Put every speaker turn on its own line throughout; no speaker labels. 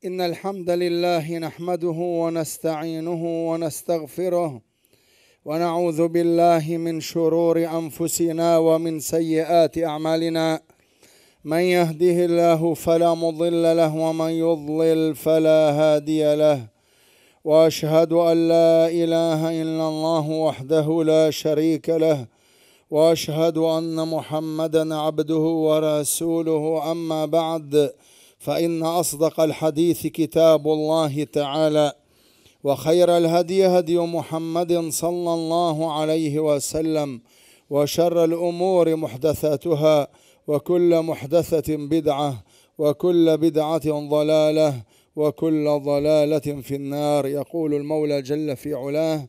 إن الحمد لله نحمده ونستعينه ونستغفره ونعوذ بالله من شرور أنفسنا ومن سيئات أعمالنا. من يهده الله فلا مضل له ومن يضلل فلا هادي له، وأشهد أن لا إله إلا الله وحده لا شريك له، وأشهد أن محمدا عبده ورسوله. أما بعد، فإن أصدق الحديث كتاب الله تعالى، وخير الهدي هدي محمد صلى الله عليه وسلم، وشر الأمور محدثاتها، وكل محدثة بدعة، وكل بدعة ضلالة، وكل ضلالة في النار. يقول المولى جل في علاه: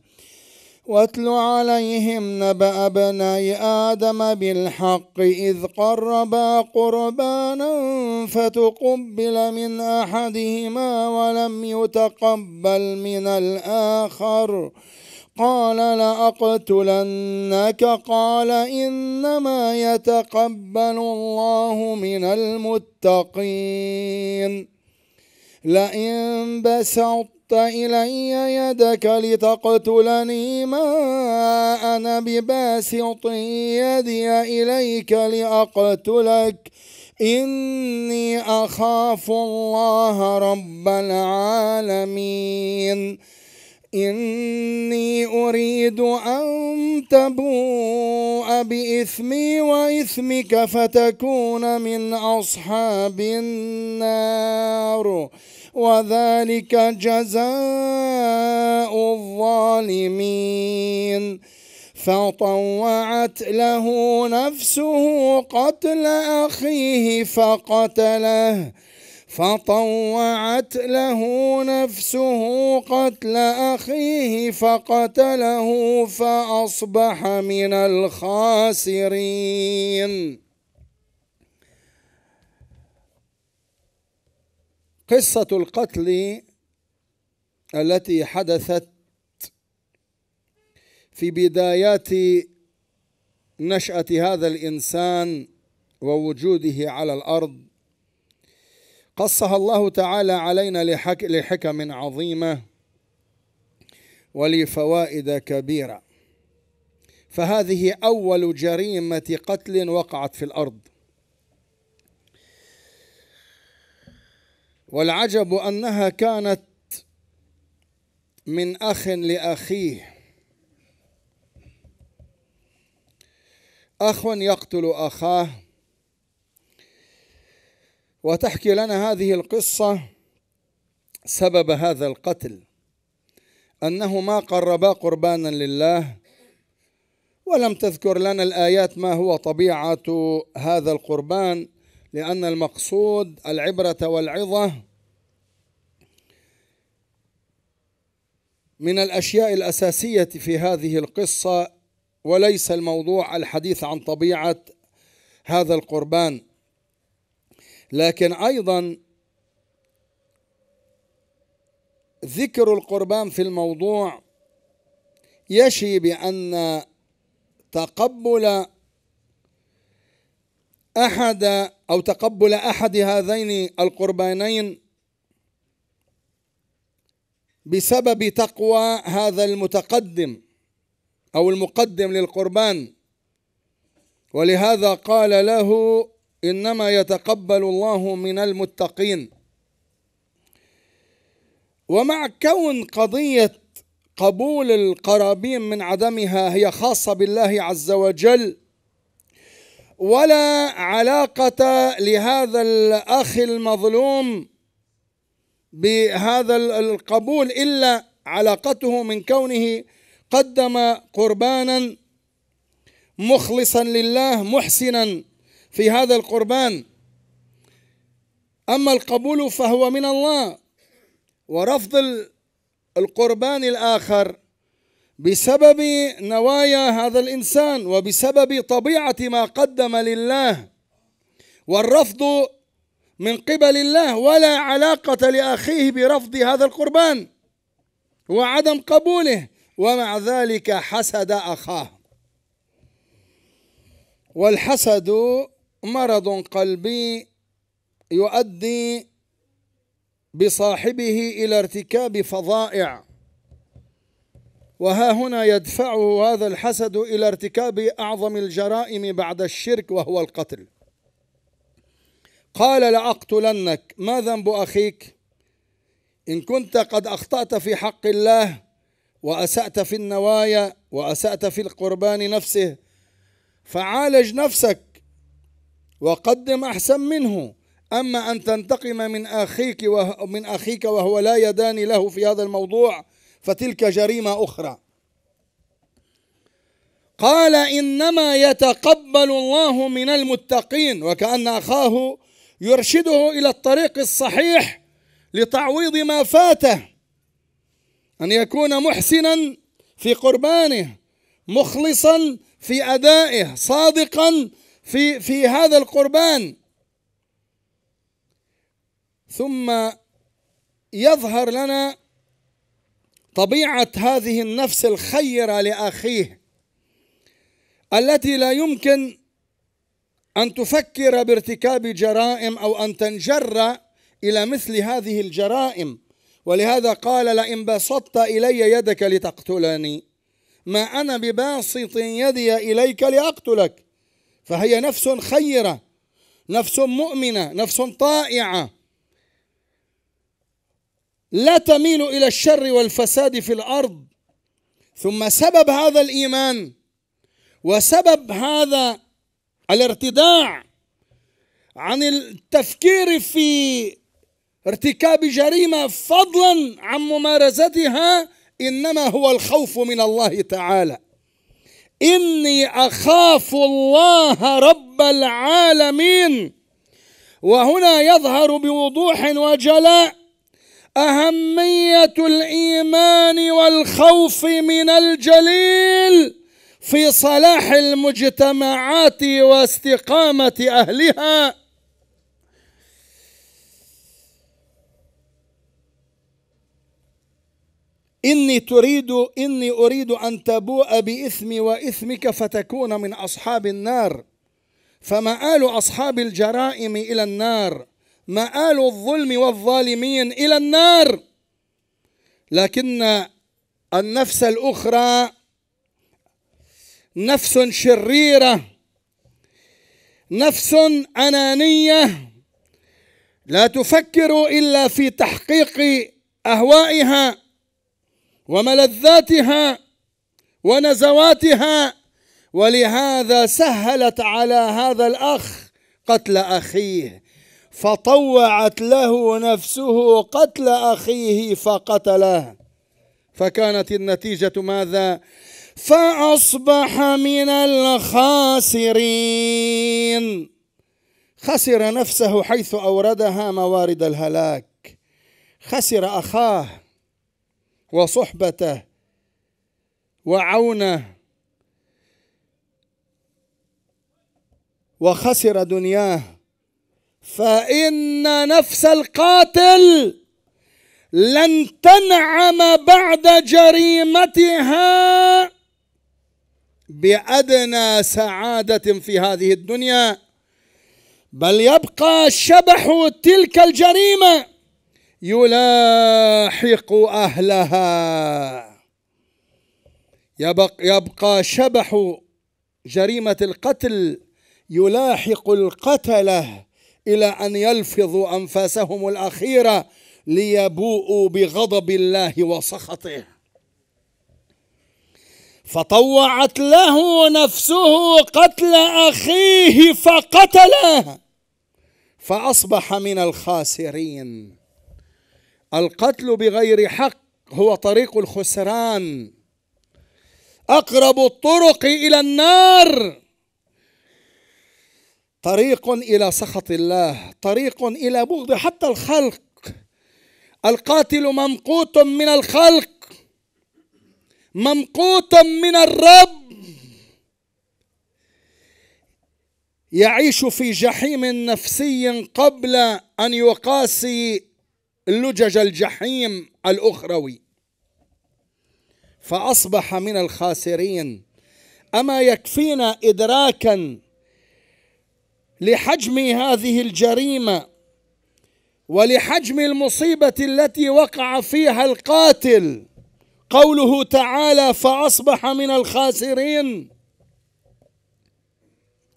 واتل عليهم نبأ ابني آدم بالحق إذ قربا قربانا فتقبل من أحدهما ولم يتقبل من الآخر قال لأقتلنك قال إنما يتقبل الله من المتقين. لئن بسطت إلي يدك لتقتلني ما أنا بباسط يدي إليك لأقتلك إني أخاف الله رب العالمين. إني أريد أن تبوء بإثمي وإثمك فتكون من أصحاب النار، وذلك جزاء الظالمين. فطوعت له نفسه قتل أخيه فقتله فأصبح من الخاسرين. قصة القتل التي حدثت في بدايات نشأة هذا الإنسان ووجوده على الأرض قصها الله تعالى علينا لحكم عظيمة ولفوائد كبيرة. فهذه أول جريمة قتل وقعت في الأرض، والعجب أنها كانت من أخ لأخيه، أخ يقتل أخاه. وتحكي لنا هذه القصة سبب هذا القتل، أنهما قربا قربانا لله، ولم تذكر لنا الآيات ما هو طبيعة هذا القربان، لأن المقصود العبرة والعظة من الأشياء الأساسية في هذه القصة، وليس الموضوع الحديث عن طبيعة هذا القربان. لكن أيضا ذكر القربان في الموضوع يشي بأن تقبل أحد هذين القربانين بسبب تقوى هذا المتقدم أو المقدم للقربان، ولهذا قال له إنما يتقبل الله من المتقين. ومع كون قضية قبول القرابين من عدمها هي خاصة بالله عز وجل، ولا علاقة لهذا الأخ المظلوم بهذا القبول إلا علاقته من كونه قدم قربانا مخلصا لله محسنا في هذا القربان. أما القبول فهو من الله، ورفض القربان الآخر بسبب نوايا هذا الإنسان وبسبب طبيعة ما قدم لله، والرفض من قبل الله، ولا علاقة لأخيه برفض هذا القربان وعدم قبوله، ومع ذلك حسد أخاه. والحسد مرض قلبي يؤدي بصاحبه إلى ارتكاب فظائع، وها هنا يدفعه هذا الحسد إلى ارتكاب أعظم الجرائم بعد الشرك وهو القتل. قال لأقتلنك. ما ذنب أخيك؟ إن كنت قد أخطأت في حق الله وأسأت في النوايا وأسأت في القربان نفسه، فعالج نفسك وقدم أحسن منه. أما أن تنتقم من أخيك وهو لا يدان له في هذا الموضوع فتلك جريمة أخرى. قال إنما يتقبل الله من المتقين، وكأن أخاه يرشده إلى الطريق الصحيح لتعويض ما فاته، أن يكون محسنا في قربانه، مخلصا في أدائه، صادقا في هذا القربان. ثم يظهر لنا طبيعة هذه النفس الخيرة لأخيه التي لا يمكن أن تفكر بارتكاب جرائم أو أن تنجر إلى مثل هذه الجرائم. ولهذا قال لئن بسطت إلي يدك لتقتلني ما أنا بباسط يدي إليك لأقتلك. فهي نفس خيرة، نفس مؤمنة، نفس طائعة، لا تميل إلى الشر والفساد في الأرض. ثم سبب هذا الإيمان وسبب هذا الارتداع عن التفكير في ارتكاب جريمة فضلا عن ممارستها إنما هو الخوف من الله تعالى. إني أخاف الله رب العالمين. وهنا يظهر بوضوح وجلاء أهمية الإيمان والخوف من الجليل في صلاح المجتمعات واستقامة أهلها. إني أريد أن تبوء بإثمي وإثمك فتكون من أصحاب النار. فمآل أصحاب الجرائم إلى النار، مآل الظلم والظالمين إلى النار. لكن النفس الأخرى نفس شريرة، نفس أنانية، لا تفكر إلا في تحقيق أهوائها وملذاتها ونزواتها. ولهذا سهلت على هذا الأخ قتل أخيه، فطوعت له نفسه قتل أخيه فقتله، فكانت النتيجة ماذا؟ فأصبح من الخاسرين. خسر نفسه حيث أوردها موارد الهلاك، خسر أخاه وصحبته وعونه، وخسر دنياه. فإن نفس القاتل لن تنعم بعد جريمتها بأدنى سعادة في هذه الدنيا، بل يبقى شبح تلك الجريمة يلاحق أهلها. يبقى شبح جريمة القتل يلاحق القتلة إلى أن يلفظوا أنفاسهم الأخيرة ليبوءوا بغضب الله وسخطه. فطوعت له نفسه قتل أخيه فقتله فأصبح من الخاسرين. القتل بغير حق هو طريق الخسران، أقرب الطرق إلى النار، طريق إلى سخط الله، طريق إلى بغض حتى الخلق. القاتل ممقوت من الخلق، ممقوت من الرب، يعيش في جحيم نفسي قبل أن يقاسي لجج الجحيم الأخروي، فأصبح من الخاسرين. أما يكفينا إدراكا لحجم هذه الجريمة ولحجم المصيبة التي وقع فيها القاتل قوله تعالى: فأصبح من الخاسرين.